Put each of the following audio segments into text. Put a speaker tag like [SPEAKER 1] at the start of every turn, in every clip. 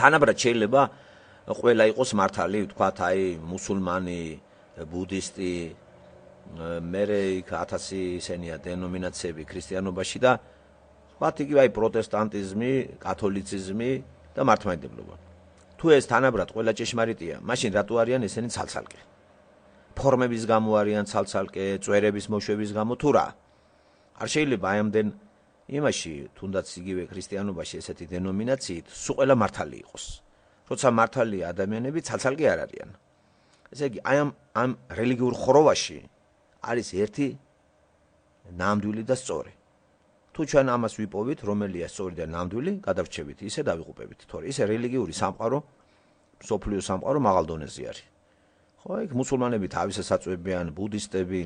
[SPEAKER 1] თანაბრად შეიძლება ყველა იყოს მართალი, ვთქვათ, აი მუსულმანი, ბუდისტი, მერე იქ 1000 ისენია დენომინაციები ქრისტიანობაში და ვთქვათ, იგივე აი პროტესტანტიზმი, კათოლიციზმი და მართლმადიდებლობა. თუ ეს თანაბრად ყველა ჭეშმარიტია, მაშინ რატო არიან ესენი ცალ-ცალკე? ფორმების გამო არიან ცალ-ცალკე, წვერების მოშვების გამო თუ რა? არ შეიძლება აი ამდენ იმაში, თუნდაც იგივე ქრისტიანობაში ესეთი დენომინაციით, სულ ყველა მართალი იყოს. როცა მართალია ადამიანები ცალ-ცალკე არ არიან. ესე იგი, აი ამ რელიგიურ ხროვაში არის ერთი ნამდვილი და სწორი. თუ ჩვენ ამას ვიპოვით, რომელია სწორი და ნამდვილი, გადავრჩებით, ისე დავიღუპებით, თორე ისე რელიგიური სამყარო, მსოფლიო სამყარო მაღალ დონეზე არის. ხო, იქ მუსულმანები თავისას აწვევიან, ბუდისტები,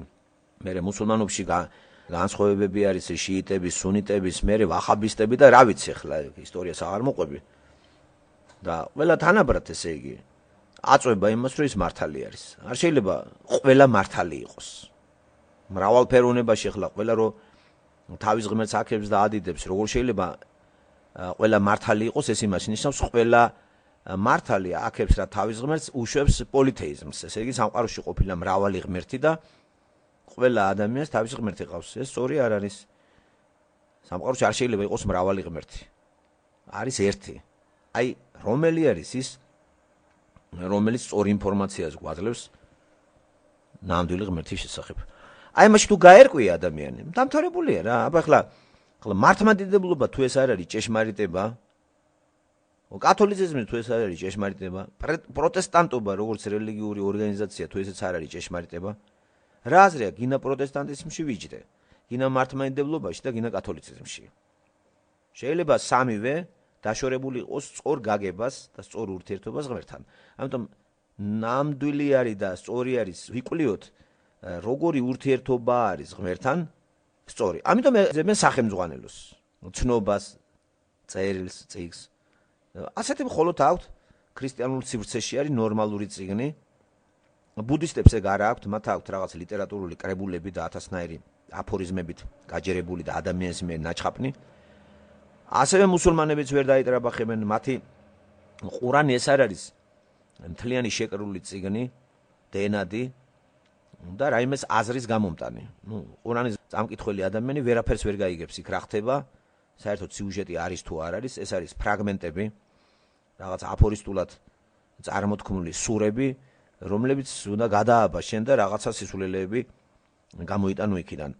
[SPEAKER 1] მერე მუსულმანობაში განსხვავებები არის შიიტების, სუნიტების, მერე ვაჰაბისტები და რა ვიცი ახლა ისტორიას აღარ მოყვები. და ყველა თანაბრად ესე იგი აწვება იმას, რომ ის მართალი არის. არ შეიძლება ყველა მართალი იყოს. მრავალფეროვნებაში ახლა ყველა რო თავის ღმერთს აქებს და ადიდებს, როგორ შეიძლება ყველა მართალი იყოს, ეს იმას ნიშნავს, ყველა მართალი აქებს რა თავის ღმერთს უშვებს პოლითეიზმს. ესე იგი სამყაროში ყოფილა მრავალი ღმერთი და ყველა ადამიანს თავის ღმერთი ყავს. ეს სწორი არ არის. სამყაროში არ შეიძლება იყოს მრავალი ღმერთი. არის ერთი. აი, რომელი არის ის, რომელიც სწორ ინფორმაციას გვაძლევს ნამდვილი ღმერთის შესახებ. აი, მაშინ თუ გაერკვია ადამიანი, დამთავრებულია რა. აბა ახლა მართლმადიდებლობა თუ ეს არ არის ჭეშმარიტება, კათოლიციზმი თუ ეს არ არის ჭეშმარიტება, პროტესტანტობა როგორც რელიგიური ორგანიზაცია თუ ესეც არ არის ჭეშმარიტება, რა აზრია გინა პროტესტანტიზმში ვიჯდე, გინა მართლმადიდებლობაში და გინა კათოლიციზმში. შეიძლება სამივე დაშორებული იყოს სწორ გაგებას და სწორ ურთიერთობას ღმერთთან. ამიტომ ნამდვილი არის და სწორი არის ვიკვლიოთ, როგორი ურთიერთობა არის ღმერთთან სწორი. ამიტომ მე სახელმძღვანელოს, ცნობას, წერილს, წიგს. ასეთი მხოლოდ აქვთ ქრისტიანულ სივრცეში არის ნორმალური წიგნი. ბუდისტებს ეგ არ აქვთ, მათ აქვთ რაღაც ლიტერატურული კრებულები და ათასნაირი აფორიზმებით გაჯერებული და ადამიანის მიერ ნაჩხაპნი. ასევე მუსულმანებიც ვერ დაიტრაბახებენ, მათი ყურანი ეს არ არის მთლიანი შეკრული წიგნი, დენადი და რაიმეს აზრის გამომტანი. ყურანის წამკითხველი ადამიანი ვერაფერს ვერ გაიგებს იქ რა ხდება, საერთოდ სიუჟეტი არის თუ არ არის, ეს არის ფრაგმენტები, რაღაც აფორისტულად წარმოთქმული სურები, რომლებიც უნდა გადააბაშენ და რაღაცა სისულელეები გამოიტანო იქიდან.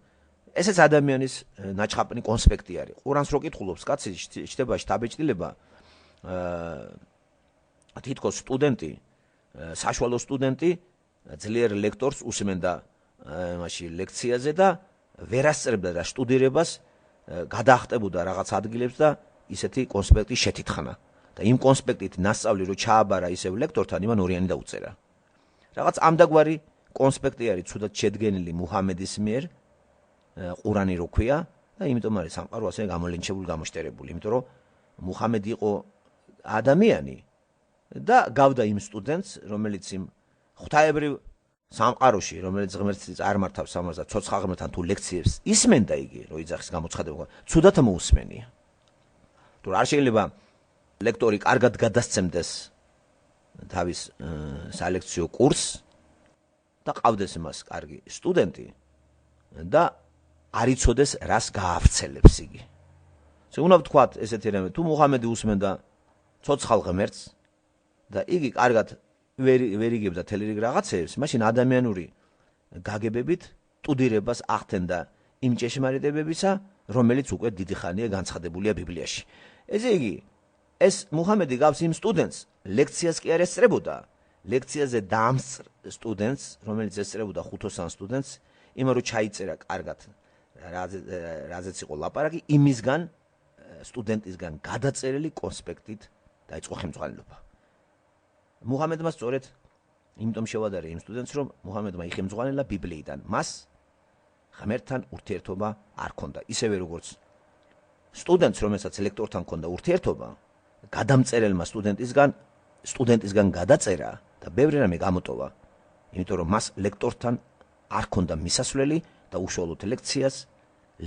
[SPEAKER 1] ესეც ადამიანის ნაჩხაპნი კონსპექტი არის. ყურანს რო კითხულობს კაცი, ჩდება შთაბეჭდილება, თითქოს სტუდენტი, საშუალო სტუდენტი ძლიერ ლექტორს უსმენდა მაშინ ლექციაზე და ვერ ასწრებდა და სტუდირებას გადაახტებოდა რაღაც ადგილებს და ისეთი კონსპექტი შეთითხნა. და იმ კონსპექტით ნასწავლი რო ჩააბარა ისევ ლექტორთან, იმან ორიანი დაუწერა. რაღაც ამდაგვარი კონსპექტი არის ცუდად შედგენილი მუჰამედის მიერ, ყურანი რო ქვია და იმიტომ არის სამყარო ასე გამოლენჩებული, გამოშტერებული, იმიტომ რომ მუჰამედი იყო ადამიანი და გავდა იმ სტუდენტს, რომელიც იმ ღვთაებრივ სამყაროში, რომელიც ღმერთს წარმართავს ამას და ცოცხალ ღმერთთან თუ ლექციებს ისმენდა იგი, რო იძახის გამოცხადება, ცუდად მოусმენია. თუ არ შეიძლება ლექტორი კარგად გადასცემდეს თავის სალექციო კურსს და ყავდეს მას კარგი სტუდენტი და არ იცოდეს რას გაავრცელებს იგი. უნდა ვთქვათ ესეთი რამე, თუ მუჰამედი უსმენდა ცოცხალ ღმერთს და იგი კარგად ვერ იგებდა თელერიგ რაღაცეებს, მაშინ ადამიანური გაგებებით სტუდირებას ახდენდა იმ ჭეშმარიტებებისა, რომელიც უკვე დიდი ხანია განცხადებულია ბიბლიაში. ესე იგი, ეს მუჰამედი გავს იმ სტუდენტს, ლექციას კი არ ესწრებოდა, ლექციაზე დამსწრ სტუდენტს, რომელიც ესწრებოდა ხუთოსან სტუდენტს, იმ რო ჩაიწერა კარგად რაზეც იყო ლაპარაკი, იმისგან სტუდენტისგან გადაწერილი კონსპექტით დაიწყო ხელმძღვანელობა. მუჰამედმა სწორედ იმიტომ შევადარე იმ სტუდენტს, რომ მუჰამედმა იხელმძღვანელა ბიბლიიდან. მას ღმერთთან ურთიერთობა არ ჰქონდა. ისევე როგორც სტუდენტს, რომელსაც ლექტორთან ჰქონდა ურთიერთობა, გადამწერელმა სტუდენტისგან გადაწერა და ბევრი რამე გამოტოვა, იმიტომ რომ მას ლექტორთან არ ჰქონდა მისასვლელი და უშუალოდ ლექციას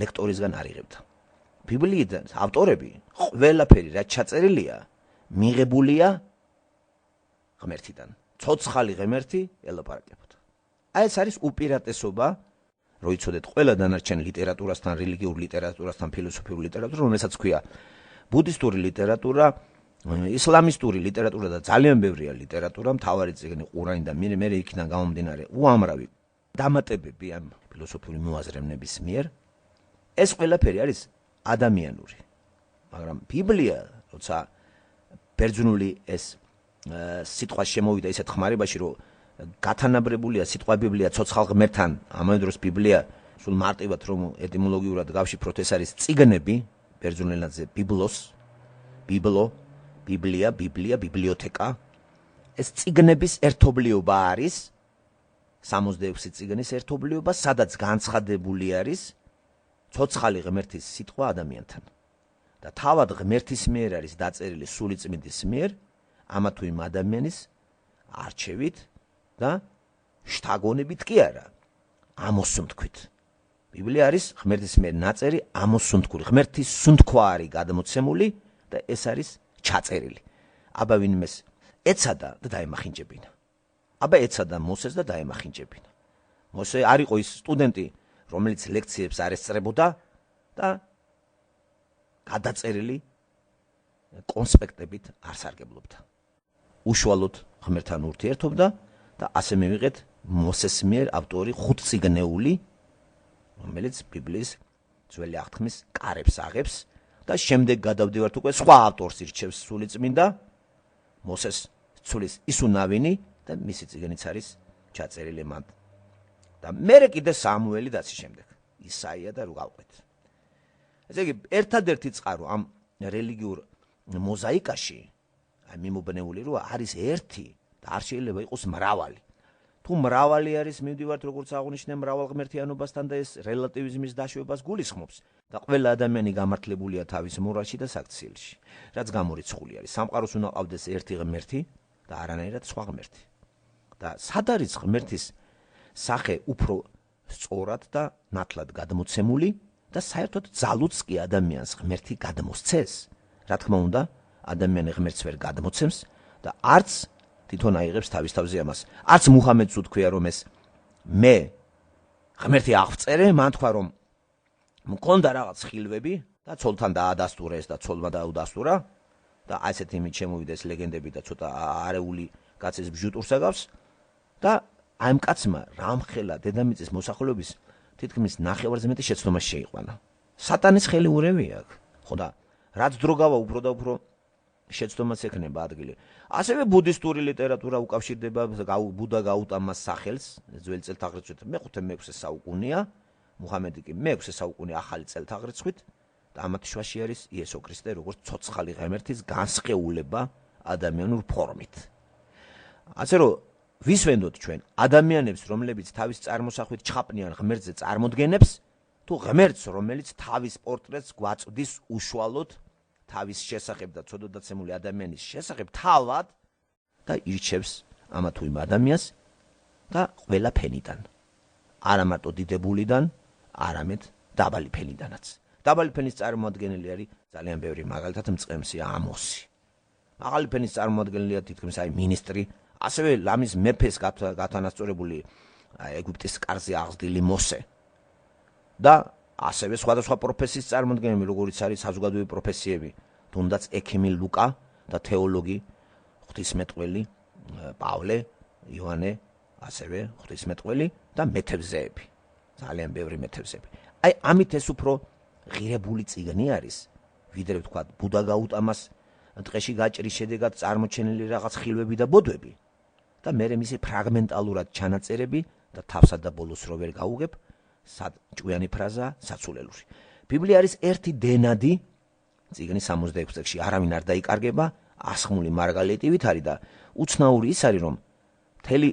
[SPEAKER 1] ლექტორისგან არ იღებდა. ბიბლიიდან ავტორები ყველაფერი რაც ჩაწერილია, მიღებულია ღმერთიდან. ცოცხალი ღმერთი ელაპარაკებოდა. აი ეს არის უპირატესობა, რო იცოდეთ ყველა დანარჩენ ლიტერატურასთან, რელიგიურ ლიტერატურასთან, ფილოსოფიურ ლიტერატურასთან, რომელსაც ქვია ბუდისტური ლიტერატურა, ისლამისტური ლიტერატურა და ძალიან ბევრია ლიტერატურა, მთავარი წიგნი ყურანი და მე იქიდან გამომდინარე უამრავი დამატებები ამ ფილოსოფიური მოაზროვნების მიერ. ეს ყველაფერი არის ადამიანური. მაგრამ ბიბლია, როცა ბერძნული ეს სიტყვა შემოვიდა ისეთ ხმარებაში, რომ გათანაბრებულია სიტყვა ბიბლია ცოცხალ ღმერთთან, ამავე დროს ბიბლია სულ მარტივად რომ ეტიმოლოგიურად გავშიფროთ, ეს არის წიგნები, ბერძნულ ენაზე ბიბლო, ბიბლია, ბიბლიოთეკა. ეს წიგნების ერთობლიობა არის 66 წიგნის ერთობლიობა, სადაც განცხადებული არის ცოცხალი ღმერთის სიტყვა ადამიანთან. და თავად ღმერთის მიერ არის დაწერილი სული წმინდის მიერ, ამა თუ იმ ადამიანის არჩევით და შთაგონებით კი არა, ამოსუნთქვით. ბიბლია არის ღმერთის მიერ ნაწერი ამოსუნთქული, ღმერთის სუნთქვა არის გადმოცემული და ეს არის ჩაწერილი. აბა ვინმეს ეცადა და დაემახინჯებინა. აბა ეცადა მოსეს და დაემახინჯებინა. მოსე არ იყო ის სტუდენტი, რომელიც ლექციებს არ ესწრებოდა და გადაწერილი კონსპექტებით არ სარგებლობდა. უშუალოდ ღმერთთან ურთიერთობდა და ასე მივიღეთ მოსეს მიერ ავტორი 5 წიგნეული, რომელიც ბიბლიის ძველი აღთქმის კარებს აღებს და შემდეგ გადავდივართ უკვე სხვა ავტორს ირჩევს სული წმინდა, მოსეს ცulis ისუნავინი და მისი წიგნიც არის ჩაწერილი მან. და მერე კიდე სამუელი და ასე შემდეგ. ისაია და გავყვეთ. ესე იგი, ერთადერთი წყარო ამ რელიგიურ მოზაიკაში, აი მიმობნეული რომ არის ერთი და არ შეიძლება იყოს მრავალი. თუ მრავალი არის, მივდივართ როგორც აღნიშნე მრავალღმერთიანობასთან და ეს რელატივიზმის დაშვებას გულისხმობს და ყველა ადამიანი გამართლებულია თავის მორალში და საქციელში, რაც გამორიცხული არის. სამყაროს უნდა ყავდეს ერთი ღმერთი და არანაირად სხვა ღმერთი. და სად არის ღმერთის სახე უფრო სწორად და ნათლად გადმოცემული და საერთოდ ძალუც კი ადამიანს ღმერთი გადმოსცეს. რა თქმა უნდა, ადამიანი ღმერთს ვერ გადმოცემს და არც თვითონ აიღებს თავის თავზე ამას. არც მუჰამედს უთქვია რომ ეს მე ღმერთი აღწერე, მან თქვა რომ მქონდა რაღაც ხილვები და ცოლთან დაადასტურა ეს და ცოლმა დაუდასტურა და ასეთი იმით შემოვიდა ეს ლეგენდები და ცოტა არეული კაცის ბჟუტურს აგავს და აი ამ კაცმა რამხელა დედამიწის მოსახლეობის თითქმის ნახევარზე მეტი შეცდომა შეიყვანა. სატანის ხელი ურევი აქვს. ხო და რაც დრო გავა უფრო და უფრო შეცდომას ექნება ადგილი. ასევე ბუდისტური ლიტერატურა უკავშირდება ბუდა გაუტამას სახელს, ძველი წელთაღრიცხვით მე-5-6 საუკუნეა, მუჰამედი კი მე-6 საუკუნე ახალი წელთაღრიცხვით და ამათ შუაში არის იესო ქრისტე როგორც ცოცხალი ღმერთის განსხეულება ადამიანურ ფორმით. ასე რომ ვისვენდოთ ჩვენ ადამიანებს, რომლებიც თავის წარმოსახვით ჩხაპნიან ღმერთზე წარმოდგენებს, თუ ღმერთს, რომელიც თავის პორტრეტს გვაწვდის უშუალოდ თავის შესახებ და ცოდვადაცემული ადამიანის შესახებ თავად და ირჩევს ამა თუ იმ ადამიანს და ყველა ფენიდან. არა მარტო დიდებულიდან, არამედ დაბალი ფენიდანაც. დაბალი ფენის წარმოადგენელი არის ძალიან ბევრი, მაგალითად მწყემსია ამოსი. მაღალი ფენის წარმოადგენელია თითქმის აი მინისტრი, ასევე ლამის მეფეს გათანასწორებული ეგვიპტის კარზე აღზრდილი მოსე. და ასევე სხვადასხვა პროფესიის წარმოადგენელი, როგორიც არის საზოგადოებრივი პროფესიები, თუნდაც ექიმი ლუკა და თეოლოგი ღვთისმეტყველი პავლე, იოანე, ასევე ღვთისმეტყველი და მეთევზეები. ძალიან ბევრი მეთევზეები. აი ამით ეს უფრო ღირებული წიგნი არის, ვიდრე ვთქვათ ბუდა გაუტამას ტყეში გაჭრის შედეგად წარმოჩენილი რაღაც ხილვები და ბოდვები და მერე მისი ფრაგმენტალურად ჩანაწერები და თავსა და ბოლოს რო ვერ გაუგებ, ჭკვიანი ფრაზა საცულელური. ბიბლია არის ერთი დენადი წიგნი 66 წიგნში, არავინ არ დაიკარგება, ასხმული მარგალიტივით არის და უცნაური ის არის რომ მთელი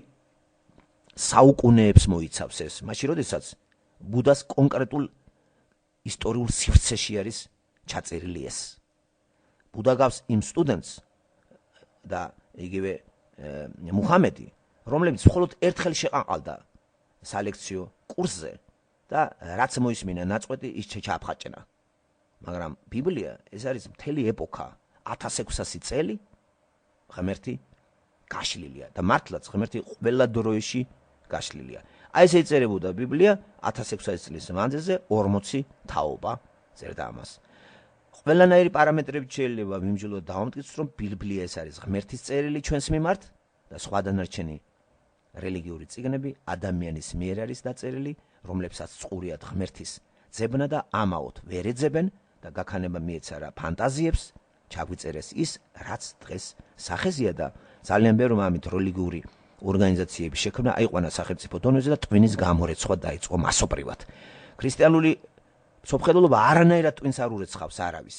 [SPEAKER 1] საუკუნეებს მოიცავს ეს, მაშინ როდესაც ბუდას კონკრეტულ ისტორიულ სივრცეში არის ჩაწერილი ეს. ბუდა გავს იმ სტუდენტს და იგივე მუჰამედი, რომლებიც მხოლოდ ერთხელ შეყანყალდა სალექციო კურსზე და რაც მოისმინა ნაწყვეტი ის ჩააფხაჭნა. მაგრამ ბიბლია ეს არის მთელი ეპოქა, 1600 წელი ღმერთი გაშლილია და მართლაც ღმერთი ყველა დროებში გაშლილია. აი ესე იწერებოდა ბიბლია 1600 წლის მანძილზე 40 თაობა წერდა ამას. ყველანაირი პარამეტრებით შეიძლება მიმჯილო დავამტკიცოთ, რომ ბიბლია ეს არის ღმერთის წერილი ჩვენს მიმართ და სხვა დანარჩენი რელიგიური წიგნები ადამიანის მიერ არის დაწერილი, რომლებსაც წყურიათ ღმერთის ძებნა და ამაოდ ვერ ეძებენ და გაქანება მიეცარა ფანტაზიებს, ჩაგვიწერეს ის, რაც დღეს სახეზია და ძალიან ბევრმა ამით რელიგიური ორგანიზაციების შექმნა აიყვანა სახელმწიფო დონეზე და ტვინის გამორეცხვა დაიწყო მასობრივად. ქრისტიანული სოფხედულობა არანაირად ტვინს არ ურეცხავს არავის.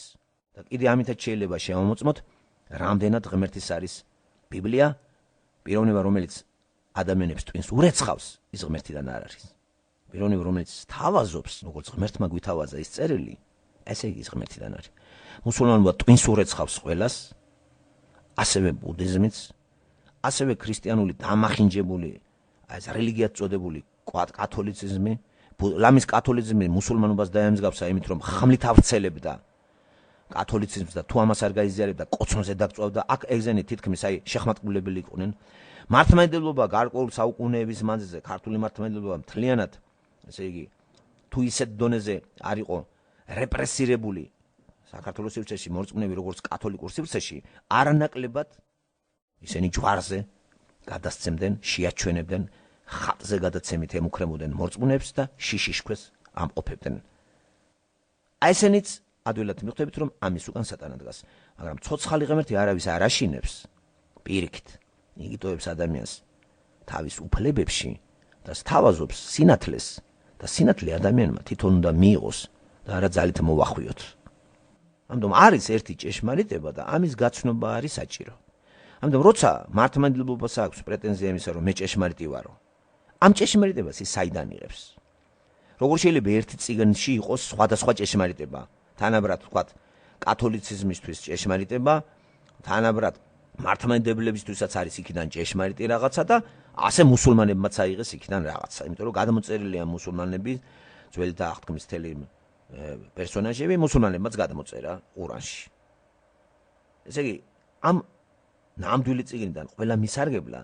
[SPEAKER 1] და კიდე ამითაც შეიძლება შევამოწმოთ, რამდენად ღმერთის არის ბიბლია, პიროვნება რომელიც ადამიანებს ტვინს ურეცხავს, ის ღმერთიდან არ არის. პიროვნება რომელიც თავაზობს, როგორც ღმერთმა გვითავაზა ის წერილი, ესე იგი ის ღმერთიდან არის. მუსულმანობა ტვინს ურეცხავს ყველას, ასევე ბუდიზმიც, ასევე ქრისტიანული დამახინჯებული, ეს რელიგიად წოდებული კათოლიციზმი, ლამის კათოლიციზმი მუსულმანობას დაემსგავსა იმით, რომ ხმლით ავრცელებდა კათოლიციზმს და თუ ამას არ გაიზიარებდა, კოცონზე დაგწვავდა, აქ ეგზენი თითქმის აი შეხმატკბილებელი იყვნენ. მართლმადიდებლობა გარკვეულ საუკუნეების მანძილზე ქართული მართლმადიდებლობა მთლიანად, ესე იგი, თუ ისეთ დონეზე არ იყო რეპრესირებული საქართველოს სივრცეში მორწმუნეები როგორც კათოლიკურ სივრცეში, არანაკლებად ისინი ჯვარზე გადასცემდნენ, შეაჩვენებდნენ, ხატზე გადაცემით ემუქრებოდნენ მორწმუნეებს და შიშიშქვეს ამყოფებდნენ. აი ესენიც ადვილად მიხვდებით, რომ ამის უკან სატანა დგას, მაგრამ ცოცხალი ღმერთი არავის არ აშინებს პირიქით. იგი ტოვებს ადამიანს თავის უფლებებში და სთავაზობს სინათლეს და სინათლე ადამიანმა თვითონ უნდა მიიღოს და არა ძალით მოვახვიოთ. ამიტომ არის ერთი ჭეშმარიტება და ამის გაცნობა არის საჭირო. ამიტომ როცა მართლმადიდებლობას აქვს პრეტენზია იმისა, რომ მე ჭეშმარიტი ვარო, ამ ჭეშმარიტებას ის საიდან იღებს? როგორ შეიძლება ერთი წიგნში იყოს სხვადასხვა ჭეშმარიტება? თანაბრად ვთქვათ, კათოლიციზმისთვის ჭეშმარიტება, თანაბრად მართლმადიდებლებისთვისაც არის იქიდან ჭეშმარიტი რაღაცა და ასე მუსულმანებმაც აიღეს იქიდან რაღაცა, იმიტომ რომ გადამოწერილია მუსულმანები, ძველი და აღთქმის მთელი პერსონაჟები მუსულმანებმაც გადამოწერა ყურანში. ესე იგი, ამ ნამდვილი წიგნიდან ყველა მისარგებლა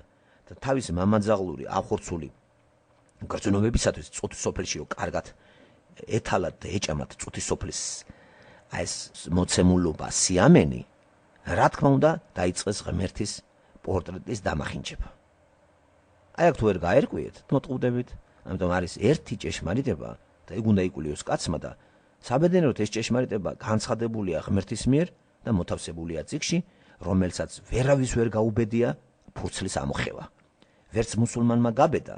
[SPEAKER 1] და თავის მამაძაღლური ახორცული გრძნობებისათვის წუთის სოფელში რომ კარგად ეთალად და ეჭამათ წუთის სოფლის ეს მოცემულობა სიამენი, რა თქმა უნდა დაიწყეს ღმერთის პორტრეტის დამახინჯება. აი აქ თუ ვერ გაერკვიეთ, მოტყუდებით, ამიტომ არის ერთი ჭეშმარიტება და ეგ უნდა იკულიოს კაცმა და საბედნიეროდ ეს ჭეშმარიტება განცხადებულია ღმერთის მიერ და მოთავსებულია წიგნში, რომელსაც ვერავის ვერ გაუბედია ფურცლის ამოხევა. ვერც მუსულმანმა გაბედა,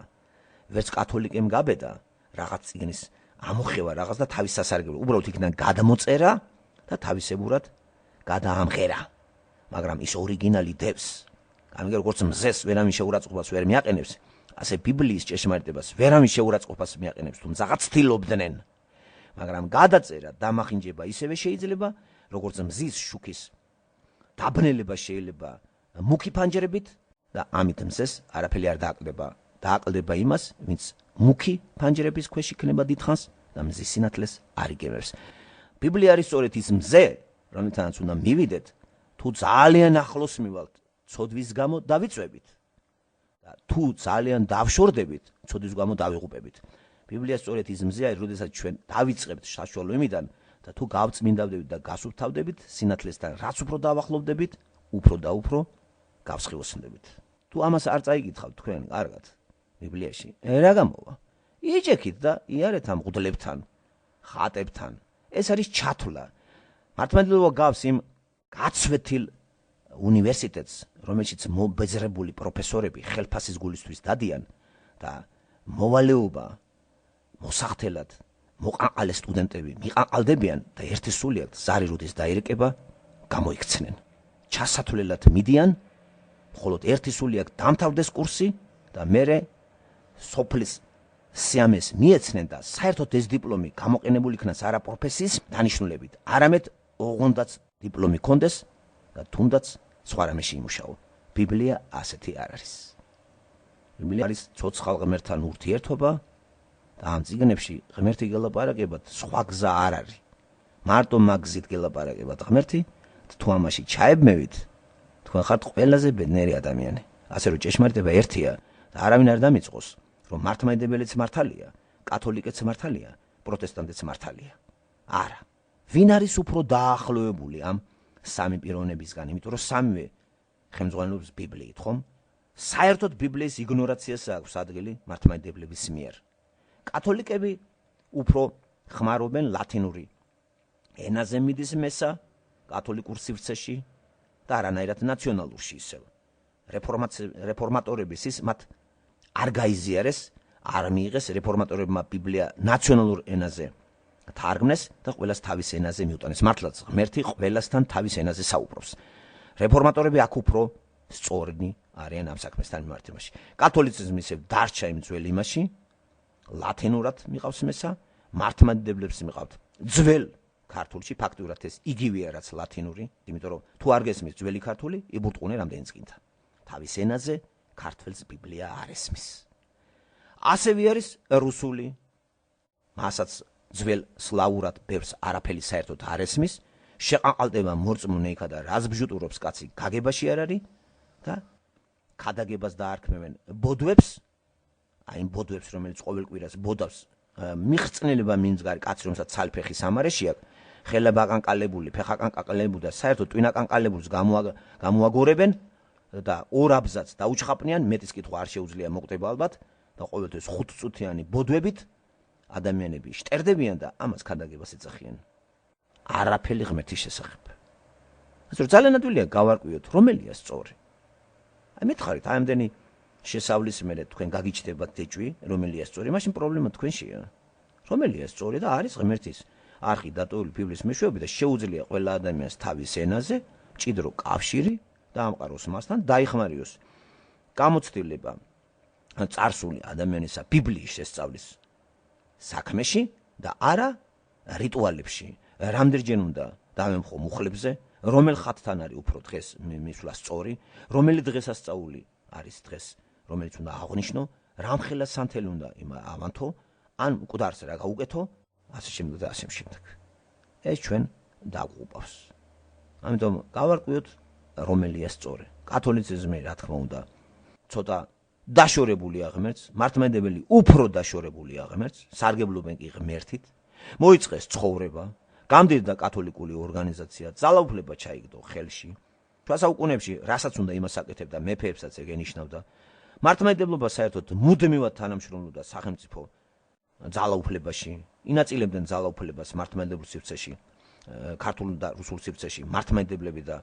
[SPEAKER 1] ვერც კათოლიკემ გაბედა რაღაც წიგნის ამოხევა რაღაც და თავის სასარგებლო. უბრალოდ იქიდან გადამოწერა და თავისებურად გადაამღერა. მაგრამ ის ორიგინალი დევს. ამიტომ როგორც მზეს ვერავინ შეურაცხყოფას ვერ მიაყენებს, ასე ბიბლიის ჭეშმარიტებას ვერავინ შეურაცხყოფას მიაყენებს, თუ რაღაც ცდილობდნენ. მაგრამ გადაწერა, დამახინჯება ისევე შეიძლება, როგორც მზის შუქის დაბნელება შეიძლება მუქი ფანჯრებით და ამით მზეს არაფერი არ დააკლდება. დააკლდება იმას, ვინც მუქი ფანჯრების ქვეშ იქნება დიდხანს და მზის სინათლეს არ იგებებს. ბიბლია არის სწორედ ის მზე, რომელთანაც უნდა მივიდეთ, თუ ძალიან ახლოს მივალთ, ცოდვის გამო დავიწვევით და თუ ძალიან დავშორდებით, ცოდვის გამო დავიღუპებით. ბიბლია სწორედ ის მზეა, როდესაც ჩვენ დავიწყებთ საშუალო იმიდან და თუ გავწმინდავდებით და გასუფთავდებით, სინათლესთან რაც უფრო დავახლოვდებით, უფრო და უფრო გავსხივოსნდებით. თუ ამას არ წაიგითხავთ თქვენ, კარგად, ბიბლიაში, რა გამოვა? იჭექით და იარეთ ამ მღვდლებთან, ხატებთან. ეს არის ჩათვლა. მართლმადიდებლობა გავს იმ გაცვეთილ უნივერსიტეტს, რომელშიც მობეზრებული პროფესორები ხელფასის გულისთვის დადიან და მოვალეობა მოსახდელად მოყაყალე სტუდენტები მიყაყალდებიან და ერთი სულიად ზარი როდის დაირეკება გამოიქცნენ. ჩასათვლელად მიდიან, მხოლოდ ერთი სულიად დამთავრდეს კურსი და მერე სოფლის სიამეს მიეცნენ და საერთოდ ეს დიპლომი გამოყენებული იქნას არა პროფესიის დანიშნულებით, არამედ ოღონდაც დიპლომი კონდეს და თუნდაც სხვა რამეში იმუშაო. ბიბლია ასეთი არ არის. ბიბლია არის ცოცხალ ღმერთთან ურთიერთობა და ამ წიგნებში ღმერთი გელაპარაკებად სხვა გზა არ არის. მარტო მაგ გზით გელაპარაკებად ღმერთი, თუ ამაში ჩაებმევით, თქვენ ხართ ყველაზე ბედნიერი ადამიანი. ასე რომ ჭეშმარიტება ერთია და არავინ არ დამიწყოს, რომ მართლმადიდებელიც მართალია, კათოლიკეც მართალია, პროტესტანტიც მართალია. არა. ვინ არის უფრო დაახლოებული ამ სამი პიროვნებისგან, იმიტომ რომ სამივე ხელმძღვანელობს ბიბლიით, ხომ? საერთოდ ბიბლიის იგნორაციას აქვს ადგილი მართლმადიდებლების მიერ. კათოლიკები უფრო ხმარობენ ლათინური ენაზე მიდის მესა კათოლიკურ სივრცეში და არანაირად ნაციონალურში ისევ. რეფორმატორების ის მათ არ გაიზიარეს, არ მიიღეს რეფორმატორებმა ბიბლია ნაციონალურ ენაზე თარგმნეს და ყველას თავის ენაზე მიუტანეს. მართლაც ღმერთი ყველასთან თავის ენაზე საუბრობს. რეფორმატორები აქ უფრო სწორნი არიან ამ საქმესთან მიმართებაში. კათოლიციზმი ისევ დარჩა იმ ძველ იმაში, ლათინურად მიყავს მესა, მართლმადიდებლებს მიყავთ ძველ ქართულში, ფაქტურად ეს იგივეა რაც ლათინური, იმიტომ რომ თუ არ გესმის ძველი ქართული, იბურტყუნე რამდენიც გინდა. თავის ენაზე ქართველს ბიბლია არ ესმის. ასევე არის რუსული, მასაც ძველ სლავურად ბევრს არაფერი საერთოდ არ ესმის, შეყანყალდება მორწმუნე იქა და რას ბჟუტურობს კაცი გაგებაში არ არის და ქადაგებას დაარქმევენ ბოდვებს, აი იმ ბოდვებს რომელიც ყოველ კვირას ბოდავს მიხწნილება მინძგარი კაცი რომელსაც ცალფეხი სამარეში აქვს, ხელება აკანკალებული, ფეხა აკანკალებული და საერთოდ ტვინა აკანკალებულს გამოაგორებენ და ორ აბზაცს დაუჩხაპნიან, მეტის კითხვა არ შეუძლია მოკვდება ალბათ და ყოველთვის 5 წუთიანი ბოდვებით ადამიანები შტერდებიან და ამას ქადაგებას ეძახიან. არაფერი ღმერთის შესახებ. ასე რომ ძალიან ადვილია გავარკვიოთ, რომელია სწორი. აი მითხარით, აი ამდენი შესავლის მერე თქვენ გაგიჩნდებათ ეჭვი, რომელია სწორი, მაშინ პრობლემა თქვენშია. რომელია სწორი და არის ღმერთის არხი დატოვილი ბიბლის მეშვეობით და შეუძლია ყველა ადამიანს თავის ენაზე მჭიდრო კავშირი დაამყაროს მასთან, დაიხმარიოს გამოცდილება წარსული ადამიანისა ბიბლიის შესწავლის საქმეში და არა რიტუალებში. რამდენჯერ უნდა დავემხო მუხლებზე, რომელ ხატთან არის უფრო დღეს მისვლა სწორი, რომელი დღესასწაული არის დღეს, რომელიც უნდა აღნიშნო, რამხელა სანთელი უნდა ავანთო, ან მკვდარს რა გაუკეთო, ასე შემდეგ და ასე შემდეგ. ეს ჩვენ დაგვუყავს. ამიტომ გავარკვიოთ, რომელია სწორი. კათოლიციზმი, რა თქმა უნდა, ცოტა დაშორებულია ღმერთს, მართლმადიდებელი უფრო დაშორებულია ღმერთს, სარგებლობენ კი ღმერთით, მოიწყეს ცხოვრება, გამდიდრდა კათოლიკური ორგანიზაცია, ძალაუფლება ჩაიგდო ხელში. შუა საუკუნეებში რასაც უნდა იმას აკეთებდა, მეფეებსაც ეგ ენიშნავდა. მართლმადიდებლობა საერთოდ მუდმივად თანამშრომლობდა სახელმწიფო ძალაუფლებაში, ინაწილებდნენ ძალაუფლებას მართლმადიდებელ სივრცეში, ქართულ და რუსულ სივრცეში, მართლმადიდებლები და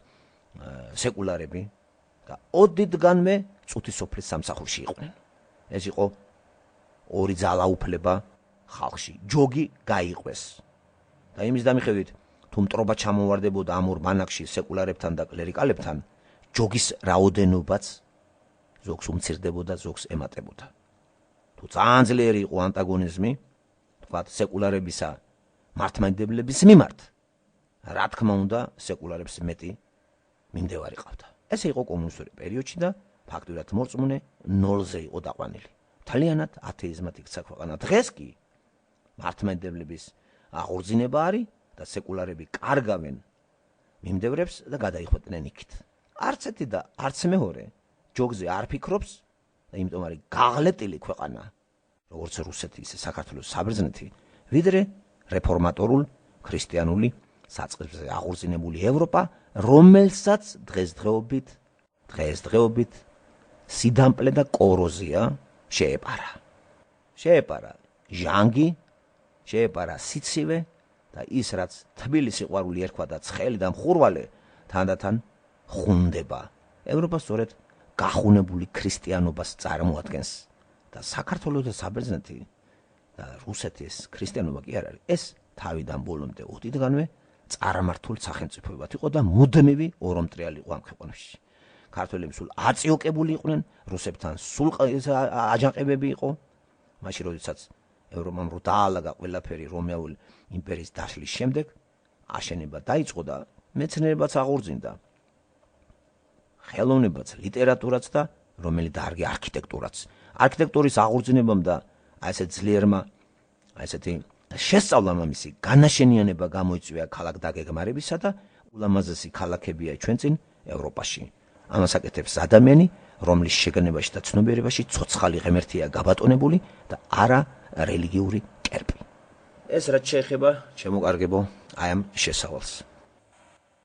[SPEAKER 1] სეკულარები და ოდითგანვე წუთის სოფლის სამსახურში იყვნენ. ეს იყო ორი ძალაუფლება ხალხში. ჯოგი გაიყვეს. და იმის დამიხედვით, თუ მტრობა ჩამოვარდებოდა ამ ორ ბანაკში სეკულარებთან და კლერიკალებთან, ჯოგის რაოდენობაც ზოგს უმცირდებოდა, ზოგს ემატებოდა. თუ ძალიან ძლიერი იყო ანტაგონიზმი, თქვათ სეკულარებისა მართლმადიდებლების მიმართ, რა თქმა უნდა, სეკულარებს მეტი მიმდევარი ყავდა. ესე იყო კომუნისტური პერიოდში და ფაქტურად მორწმუნე ნოლზე იყო დაყვანილი. მთლიანად ათეიზმად იქცა ქვეყანა. დღეს კი მართლმადიდებლების აღორძინება არის და სეკულარები კარგავენ მიმდევრებს და გადაიხვეწნენ იქით. არც ერთი და არც მეორე ჯოგზე არ ფიქრობს და იმიტომ არის გაღლეტილი ქვეყანა, როგორც რუსეთი, ისე საქართველოს საბერძნეთი, ვიდრე რეფორმატორულ ქრისტიანული საწყისზე აღორძინებული ევროპა, რომელსაც დღესდღეობით სიდამპლე და კოროზია შეეპარა. შეეპარა ჟანგი, შეეპარა სიცივე და ის რაც თბილი სიყვარული ერქვა და ცხელი და მხურვალე თანდათან ხუნდება. ევროპა სწორედ გახუნებული ქრისტიანობას წარმოადგენს და საქართველოს და საბერძნეთი და რუსეთის ქრისტიანობა კი არ არის. ეს თავიდან ბოლომდე ოდითგანვე წარმართულ სახელმწიფოებად იყო და მუდმივი ორომტრიალი იყო ამ ქვეყანაში. ქართველები სულ აწიოკებული იყვნენ, რუსებთან სულ აჯანყებები იყო, მაშინ როდესაც ევროპამ რო დაალაგა ყველაფერი რომაული იმპერიის დაშლის შემდეგ, აშენება დაიწყო და მეცნიერებაც აღორძინდა. ხელოვნებაც, ლიტერატურაც და რომელი დარგი არქიტექტურაც. არქიტექტურის აღორძინებამ და ესეთ ძლიერმა, ესეთი შესწავლამ ამისი განაშენიანება გამოიწვია ქალაქ დაგეგმარებისა და ულამაზესი ქალაქებია ჩვენ წინ ევროპაში. ამას აკეთებს ადამიანი, რომლის შეგანებაში და ცნობიერებაში ცოცხალი ღმერთია გაბატონებული და არა რელიგიური კერპი. ეს რაც შეეხება ჩემო კარგებო, აი ამ შესავალს.